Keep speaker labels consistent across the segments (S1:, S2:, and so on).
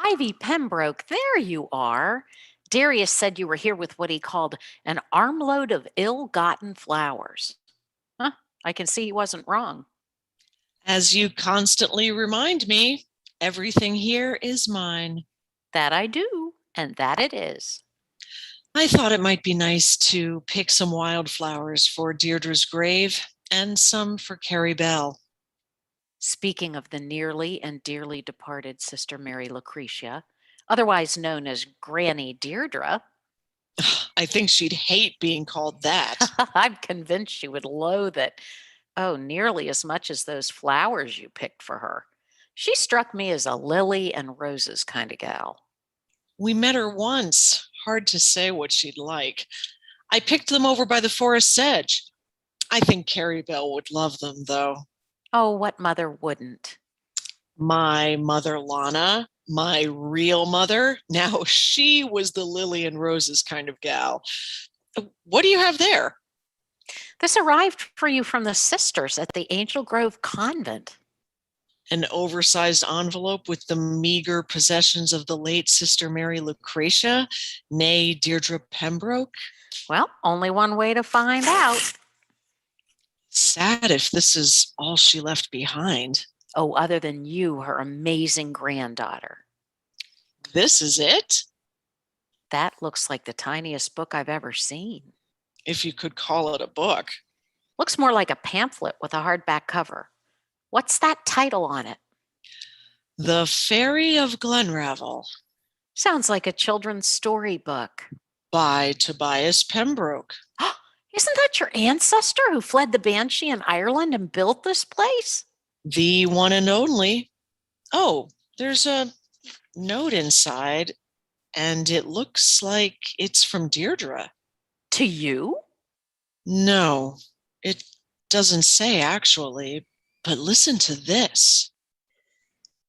S1: Ivy Pembroke, there you are. Darius said you were here with what he called an armload of ill-gotten flowers. Huh, I can see he wasn't wrong.
S2: As you constantly remind me, everything here is mine.
S1: That I do, and that it is.
S2: I thought it might be nice to pick some wildflowers for Deirdre's grave and some for Carrie Bell.
S1: Speaking of the nearly and dearly departed Sister Mary Lucretia, otherwise known as Granny Deirdre,
S2: I think she'd hate being called that.
S1: I'm convinced she would loathe it. Oh, nearly as much as those flowers you picked for her. She struck me as a lily and roses kind of gal.
S2: We met her once. Hard to say what she'd like. I picked them over by the forest edge. I think Carrie Bell would love them, though.
S1: Oh, what mother wouldn't?
S2: My mother, Lana, my real mother, now she was the lily and roses kind of gal. What do you have there?
S1: This arrived for you from the sisters at the Angel Grove Convent.
S2: An oversized envelope with the meager possessions of the late Sister Mary Lucretia, née Deirdre Pembroke?
S1: Well, only one way to find out.
S2: Sad if this is all she left behind.
S1: Oh, other than you, her amazing granddaughter.
S2: This is it?
S1: That looks like the tiniest book I've ever seen.
S2: If you could call it a book.
S1: Looks more like a pamphlet with a hardback cover. What's that title on it?
S2: The Fairy of Glenravel.
S1: Sounds like a children's storybook.
S2: By Tobias Pembroke.
S1: Isn't that your ancestor who fled the Banshee in Ireland and built this place?
S2: The one and only. Oh, there's a note inside, and it looks like it's from Deirdre.
S1: To you?
S2: No, it doesn't say actually, but listen to this.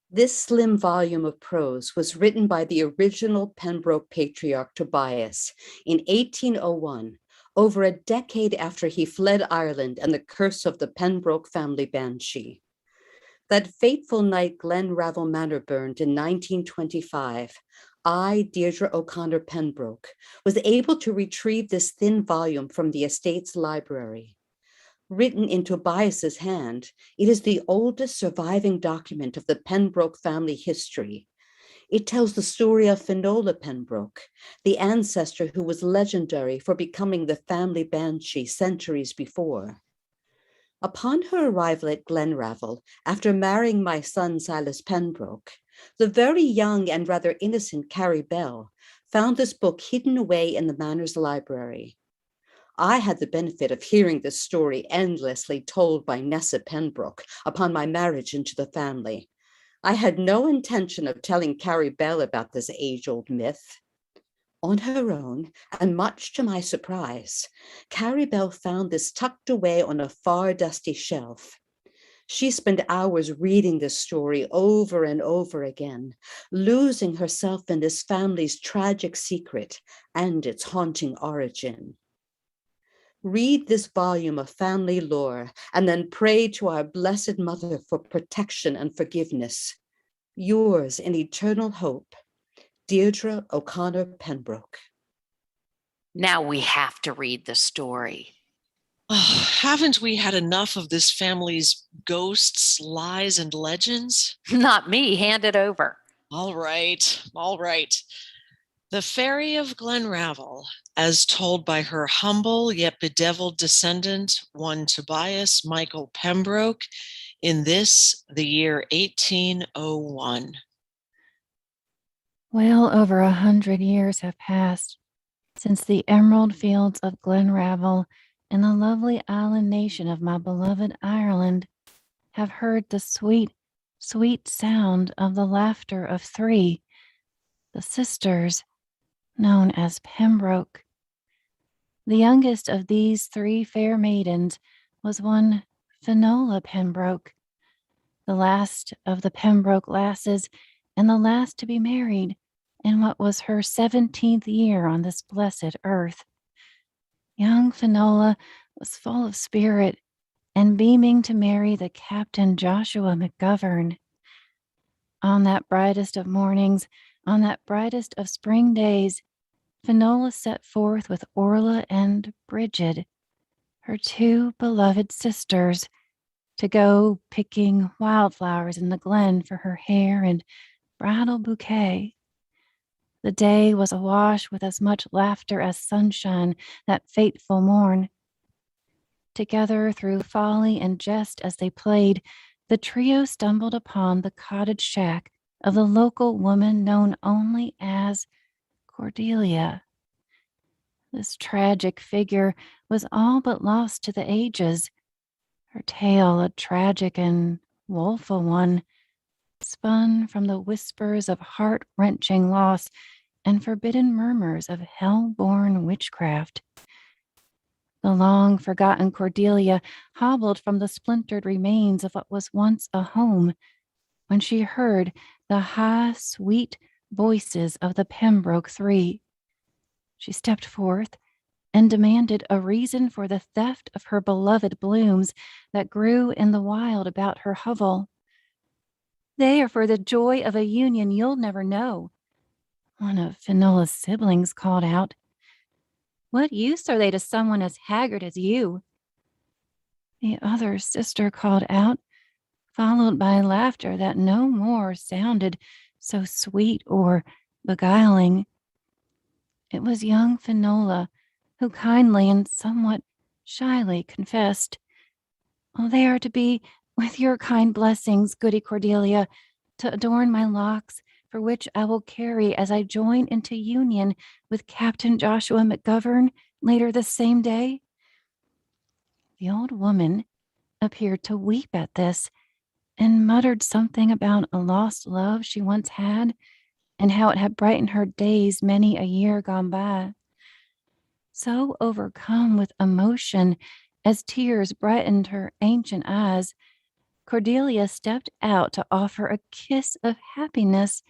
S3: This slim volume of prose was written by the original Pembroke patriarch Tobias in 1801, over a decade after he fled Ireland and the curse of the Pembroke family banshee. That fateful night Glenravel Manor burned in 1925, I, Deirdre O'Connor Pembroke, was able to retrieve this thin volume from the estate's library. Written in Tobias's hand, it is the oldest surviving document of the Pembroke family history. It tells the story of Finola Pembroke, the ancestor who was legendary for becoming the family banshee centuries before. Upon her arrival at Glenravel, after marrying my son Silas Pembroke, the very young and rather innocent Carrie Bell found this book hidden away in the manor's library. I had the benefit of hearing this story endlessly told by Nessa Pembroke upon my marriage into the family. I had no intention of telling Carrie Bell about this age-old myth. On her own, and much to my surprise, Carrie Bell found this tucked away on a far dusty shelf. She spent hours reading this story over and over again, losing herself in this family's tragic secret and its haunting origin. Read this volume of family lore and then pray to our Blessed Mother for protection and forgiveness. Yours in eternal hope, Deirdre O'Connor Pembroke.
S1: Now we have to read the story.
S2: Oh, haven't we had enough of this family's ghosts, lies, and legends?
S1: Not me. Hand it over.
S2: All right, all right. The Fairy of Glenravel, as told by her humble yet bedeviled descendant, one Tobias Michael Pembroke, in this, the year 1801.
S4: Well over 100 years have passed since the emerald fields of Glenravel and the lovely island nation of my beloved Ireland have heard the sweet, sweet sound of the laughter of three, the sisters, known as Pembroke. The youngest of these three fair maidens was one Finola Pembroke, the last of the Pembroke lasses and the last to be married in what was her 17th year on this blessed earth. Young Finola was full of spirit and beaming to marry the Captain Joshua McGovern. On that brightest of mornings, on that brightest of spring days, Finola set forth with Orla and Bridget, her two beloved sisters, to go picking wildflowers in the glen for her hair and bridal bouquet. The day was awash with as much laughter as sunshine that fateful morn. Together through folly and jest as they played, the trio stumbled upon the cottage shack of the local woman known only as Cordelia. This tragic figure was all but lost to the ages, her tale a tragic and woeful one, spun from the whispers of heart-wrenching loss and forbidden murmurs of hell-born witchcraft. The long-forgotten Cordelia hobbled from the splintered remains of what was once a home when she heard the high, sweet voices of the Pembroke three. She stepped forth and demanded a reason for the theft of her beloved blooms that grew in the wild about her hovel. "They are for the joy of a union you'll never know," one of Finola's siblings called out. "What use are they to someone as haggard as you?" The other sister called out, followed by laughter that no more sounded so sweet or beguiling. It was young Finola who kindly and somewhat shyly confessed, "Oh, they are to be with your kind blessings, goody Cordelia, to adorn my locks, for which I will carry as I join into union with Captain Joshua McGovern later this same day." The old woman appeared to weep at this and muttered something about a lost love she once had and how it had brightened her days many a year gone by. So overcome with emotion as tears brightened her ancient eyes, Cordelia stepped out to offer a kiss of happiness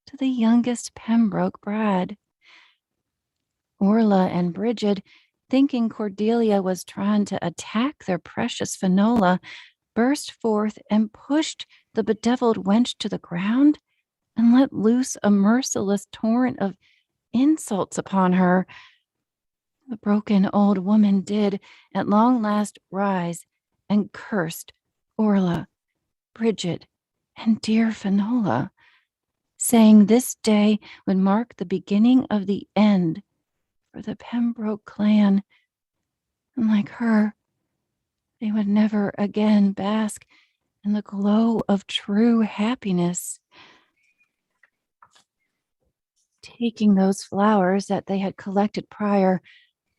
S4: to the youngest Pembroke bride. Orla and Bridget, thinking Cordelia was trying to attack their precious Finola, burst forth and pushed the bedeviled wench to the ground and let loose a merciless torrent of insults upon her. The broken old woman did at long last rise and cursed Orla, Bridget, and dear Finola, saying this day would mark the beginning of the end for the Pembroke clan, and like her, they would never again bask in the glow of true happiness. Taking those flowers that they had collected prior,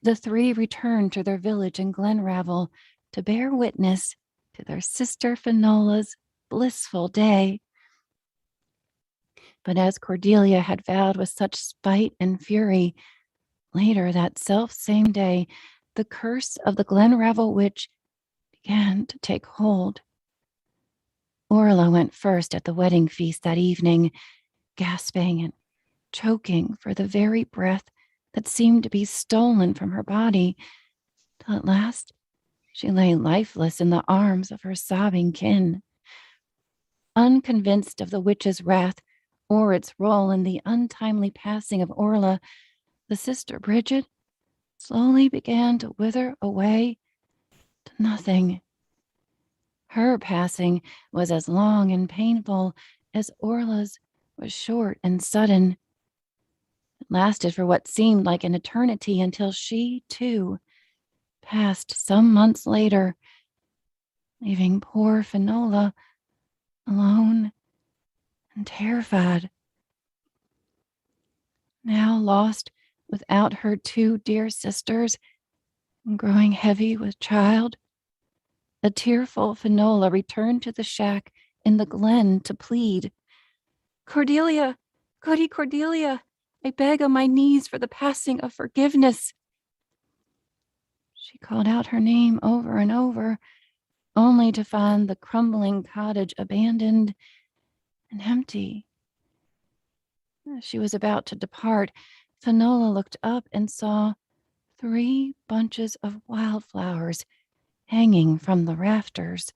S4: the three returned to their village in Glenravel to bear witness to their sister Finola's blissful day. But as Cordelia had vowed with such spite and fury, later that self-same day, the curse of the Glenravel witch began to take hold. Orla went first at the wedding feast that evening, gasping and choking for the very breath that seemed to be stolen from her body, till at last she lay lifeless in the arms of her sobbing kin. Unconvinced of the witch's wrath or its role in the untimely passing of Orla, the sister Bridget slowly began to wither away to nothing. Her passing was as long and painful as Orla's was short and sudden. It lasted for what seemed like an eternity until she, too, passed some months later, leaving poor Finola alone and terrified. Now lost without her two dear sisters and growing heavy with child, the tearful Finola returned to the shack in the glen to plead. Cordelia, goody Cordelia, I beg on my knees for the passing of forgiveness. She called out her name over and over, only to find the crumbling cottage abandoned and empty. As she was about to depart, Finola looked up and saw 3 bunches of wildflowers hanging from the rafters.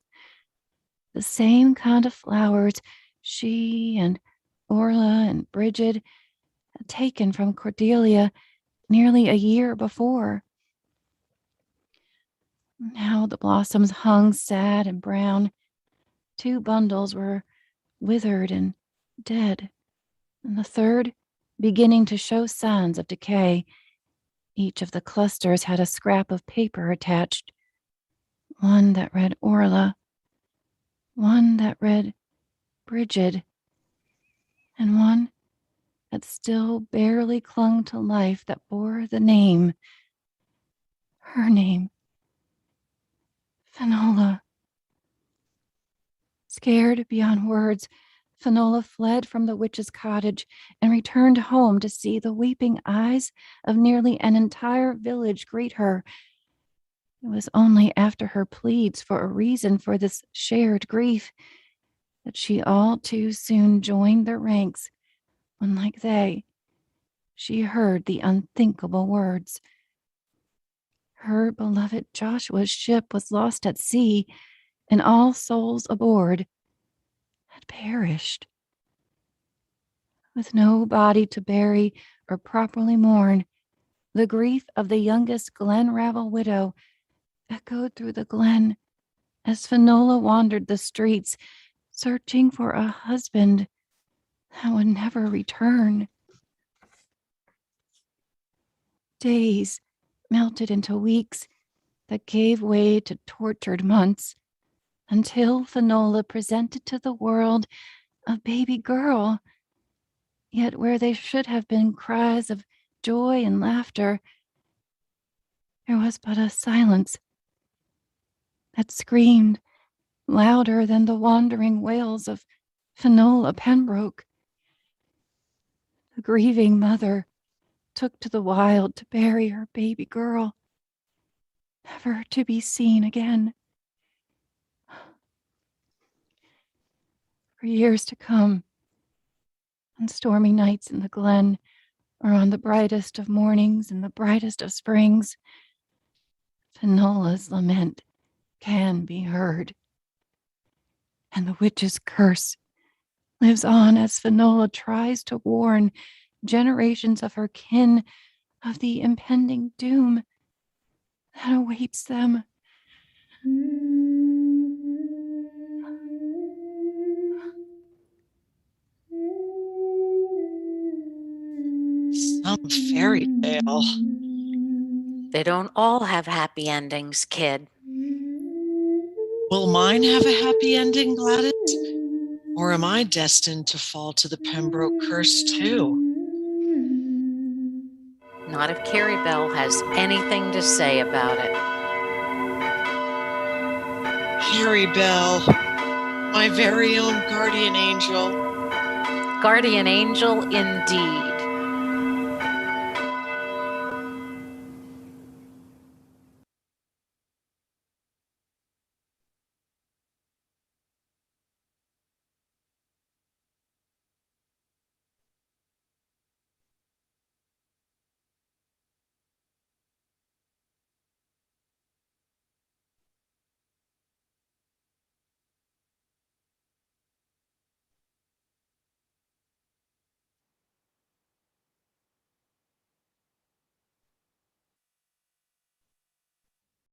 S4: The same kind of flowers she and Orla and Bridget had taken from Cordelia nearly a year before. Now the blossoms hung sad and brown. 2 bundles were withered and dead, and the third beginning to show signs of decay. Each of the clusters had a scrap of paper attached, one that read Orla, one that read Bridget, and one that still barely clung to life that bore the name, her name, Finola. Scared beyond words, Finola fled from the witch's cottage and returned home to see the weeping eyes of nearly an entire village greet her. It was only after her pleads for a reason for this shared grief that she all too soon joined their ranks when, like they, she heard the unthinkable words. Her beloved Joshua's ship was lost at sea, and all souls aboard had perished. With no body to bury or properly mourn, the grief of the youngest Glenravel widow echoed through the glen as Finola wandered the streets, searching for a husband that would never return. Days melted into weeks that gave way to tortured months until Finola presented to the world a baby girl. Yet where there should have been cries of joy and laughter, there was but a silence that screamed louder than the wandering wails of Finola Pembroke. The grieving mother took to the wild to bury her baby girl, never to be seen again. For years to come, on stormy nights in the glen, or on the brightest of mornings and the brightest of springs, Finola's lament can be heard. And the witch's curse lives on as Finola tries to warn generations of her kin of the impending doom that awaits them.
S2: Some fairy tale.
S1: They don't all have happy endings, kid.
S2: Will mine have a happy ending, Gladys? Or am I destined to fall to the Pembroke curse too?
S1: Not if Carrie Bell has anything to say about it.
S2: Carrie Bell, my very own guardian angel.
S1: Guardian angel indeed.